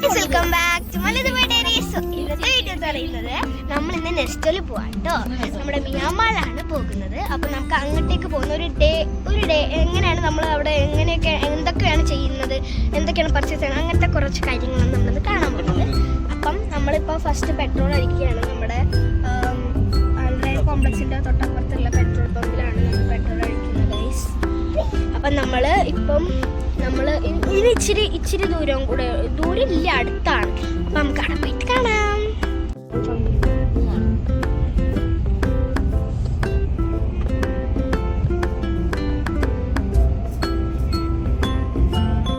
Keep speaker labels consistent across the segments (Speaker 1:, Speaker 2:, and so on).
Speaker 1: Welcome back to Malayali diaries. ഇന്നത്തെ video പറയുന്നത് നമ്മൾ ഇന്ന് നെസ്റ്റോയിൽ പോവാം കേട്ടോ. നമ്മുടെ മിയാൻമാറിലാണ് പോകുന്നത്. അപ്പൊ നമുക്ക് അങ്ങോട്ടേക്ക് പോകുന്ന ഒരു ഡേ എങ്ങനെയാണ് നമ്മൾ അവിടെ എന്തൊക്കെയാണ് ചെയ്യുന്നത്, എന്തൊക്കെയാണ് പർച്ചേസ് ചെയ്യുന്നത്, അങ്ങനത്തെ കുറച്ച് കാര്യങ്ങളാണ് നമ്മളിന്ന് കാണാൻ പോകുന്നത്. അപ്പം നമ്മളിപ്പോൾ ഫസ്റ്റ് പെട്രോൾ അടിക്കുകയാണ്. നമ്മുടെ ആൾറൈൻ കോംപ്ലക്സിന്റെ തൊട്ടപ്പുറത്തുള്ള പെട്രോൾ പമ്പിലാണ് നമ്മൾ പെട്രോൾ അടിക്കുന്നത് ഗൈസ്. അപ്പം നമ്മൾ ഇച്ചിരി ദൂരം ഇല്ല, അടുത്താണ്. അപ്പൊ നമുക്ക് അവിടെ പോയിട്ട് കാണാം.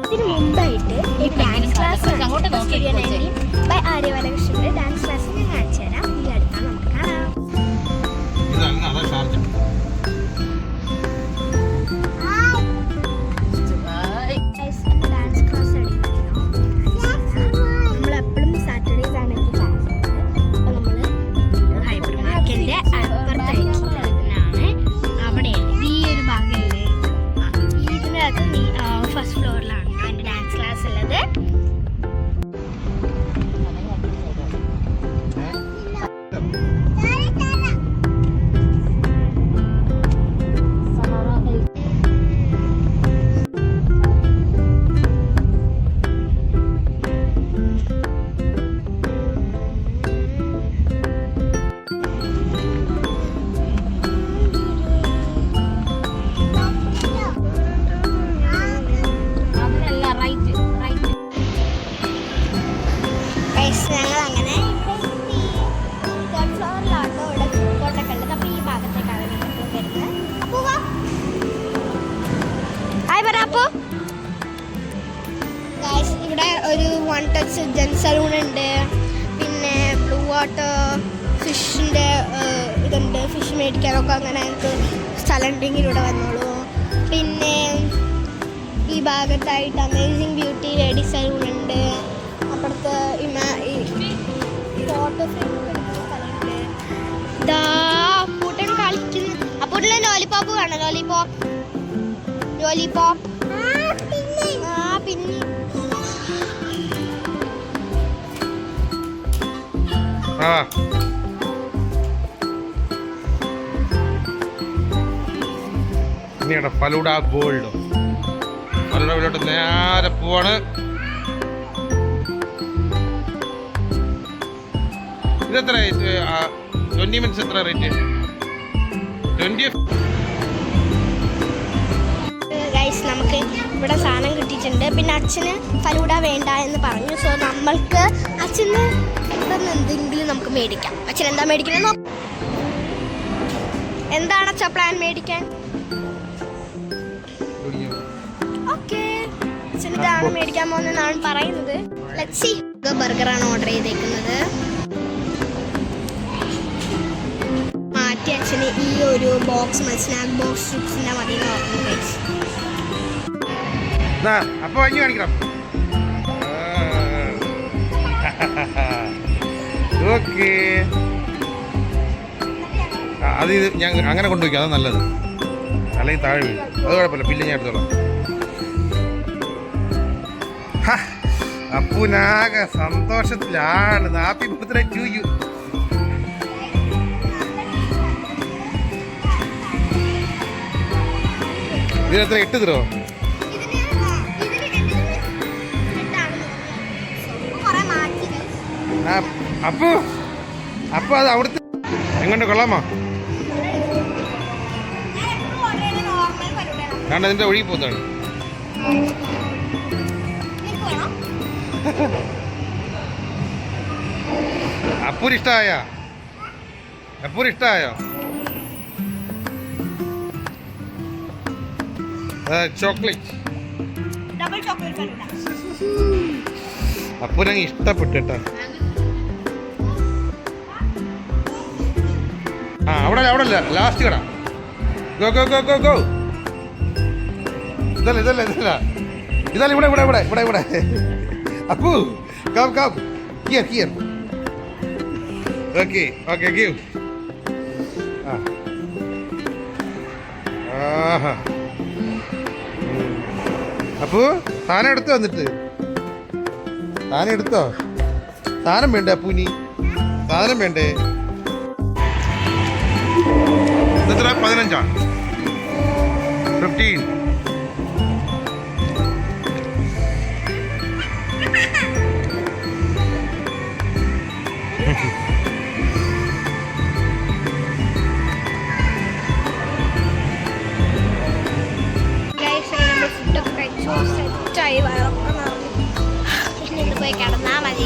Speaker 1: ഇതിന് മുമ്പായിട്ട് ഡാൻസ് ക്ലാസ് ബൈ ആര്യ ബാലകൃഷ്ണന്റെ ഡാൻസ് ക്ലാസ് ഞാൻ കാണിച്ചു തരാം. ഈ അടുത്താണ്, നമുക്ക് കാണാം. ഫസ്റ്റ് ഫ്ലോറിലാണ് എൻ്റെ ഡാൻസ് ക്ലാസ് ഉള്ളത്. ഞങ്ങൾ അങ്ങനെ തേർഡ് ഫ്ലോറിലാട്ടോ ഇവിടെ ഫോട്ടോക്കെ ഉള്ളത്. അപ്പോൾ ഈ ഭാഗത്തേക്കാണ് വരുന്നത്. അപ്പോൾ ഹായ് പറ. അപ്പോൾ ഗൈസ് ഇവിടെ ഒരു 1 ടച്ച് ജെൻ സലൂൺ ഉണ്ട്. പിന്നെ ബ്ലൂ വാട്ടർ ഫിഷിൻ്റെ ഇതുണ്ട്. ഫിഷ് മേടിക്കാനൊക്കെ അങ്ങനെ ഞങ്ങൾക്ക് സ്ഥലം ഉണ്ടെങ്കിൽ ഇവിടെ വന്നോളൂ. പിന്നെ ഈ ഭാഗത്തായിട്ട് അമേസിങ് ബ്യൂട്ടി ലേഡി സലൂൺ ഉണ്ട്. അപ്പുറത്ത് ഫോട്ടോ ഫ്രെയിം സ്ഥലമുണ്ട്. ഇതാ അപ്പൂട്ടൻ കളിക്കുന്നു. അപ്പൂട്ടൻ ലോലിപോപ്പ് കാണാം. ലോലിപോപ്പ് പിന്നെ
Speaker 2: ഫലൂഡ ഗോൾഡ് ഫലൂഡയിലോട്ട് നേരെ പോവാണ്. ഇതെത്ര 20 മിനിറ്റ്സ് എത്ര റേറ്റ്? 20.
Speaker 1: ഗൈസ് നമുക്ക് ഇവിടെ സാധനം കിട്ടിയിട്ടുണ്ട്. പിന്നെ അച്ഛന് ഫലൂഡ വേണ്ട എന്ന് പറഞ്ഞു. സോ നമ്മൾക്ക് അച്ഛന് ഇവിടെ നിന്ന് എന്തെങ്കിലും നമുക്ക് മേടിക്കാം. അച്ഛൻ എന്താ മേടിക്കണമെന്നോ? എന്താണ് അച്ഛാ പ്ലാൻ മേടിക്കാൻ? ഓക്കെ, അച്ഛൻ ഇതാണ് മേടിക്കാൻ പോകുന്നതെന്നാണ് പറയുന്നത്. Let's see. ബർഗറാണ് ഓർഡർ ചെയ്തേക്കുന്നത്. അച്ഛന് ഈ ഒരു ബോക്സ് സ്നാക്ക് ബോക്സ് ചിപ്സിന്റെ മതി
Speaker 2: അപ്പൊ വാങ്ങി കാണിക്കണം. ഓക്കെ, അത് ഞാൻ അങ്ങനെ കൊണ്ടുപോയിക്കാം, അത് നല്ലത്. അല്ലെങ്കിൽ താഴെ വീഴും. അത് കുഴപ്പമില്ല, ബില്ല് ഞാൻ എടുത്തോളാം. അപ്പൂനാകെ സന്തോഷത്തിലാണ്. Happy birthday to you. ഇതിനെത്ര 8 തരോ? അപ്പൊ അത് അവിടുത്തെ എങ്ങോട്ട് കൊള്ളാമോ? കാരണം അതിന്റെ ഒഴുകി പോകുന്നതാണ്. അപ്പൂരിഷ്ടായോ? ചോക്ലേറ്റ് അപ്പൂനങ്ങ് ഇഷ്ടപ്പെട്ടു കേട്ടോ. അവിടെ അല്ല, ലാസ്റ്റ് കട. Go go go go go. ഇതല്ല ഇവിടെ. Appu come here. Okay give. Appu സാധനം എടുത്ത് വന്നിട്ട് സാധനം എടുത്തോ? സാധനം വേണ്ടേ പൂനി? സാധനം വേണ്ടേ? എത്ര? 15. 15.
Speaker 1: പോയി കിടന്നാ മതി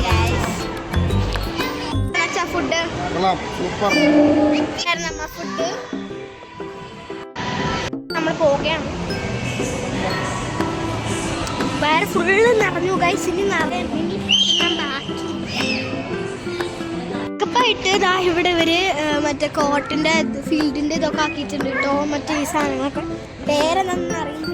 Speaker 1: ഫുഡ്
Speaker 2: സൂപ്പർ.
Speaker 1: ഫുഡ് നമ്മൾ പോവുകയാണ്. വയറ് ഫുള്ള് നിറഞ്ഞു ഗൈസ്. ഇനി നിറയണമെങ്കിൽ ബാക്കിയിട്ട് ഇതാ ഇവിടെ ഇവര് മറ്റേ കോട്ടിന്റെ ഫീൽഡിന്റെ ഇതൊക്കെ ആക്കിയിട്ടുണ്ട് കേട്ടോ. മറ്റേ ഈ സാധനങ്ങളൊക്കെ പേരെന്താണെന്ന് അറിയില്ല.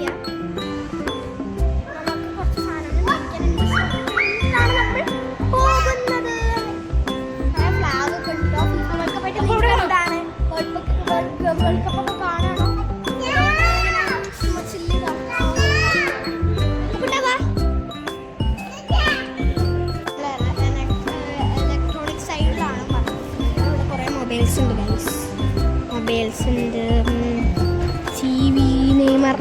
Speaker 1: ഇലക്ട്രോണിക് സൈഡിലാണ് ഇവിടെ കുറെ മൊബൈൽസ് ഉണ്ട് ഗൈസ്. മൊബൈൽസ് ഉണ്ട്, TV, നെയ്മർ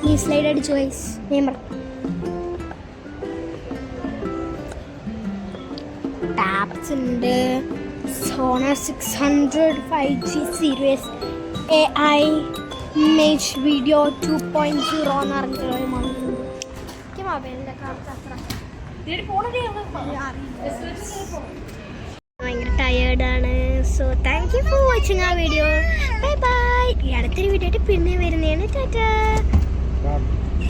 Speaker 1: ഈ സ്ലൈഡ് അടിച്ചു ഗൈസ്. നെയ്മർ ടാബ്സ് ഉണ്ട്. Honor 600 5G series AI image video 2.0 എന്ന് പറഞ്ഞിട്ടുള്ള മൊബൈലിൻ്റെ ഭയങ്കര ടയേർഡാണ്. So thank you for watching ആ വീഡിയോ. Bye bye. ഈ അടുത്തൊരു വീഡിയോ ആയിട്ട് പിന്നെ വരുന്നതാണ്. ടാറ്റാ.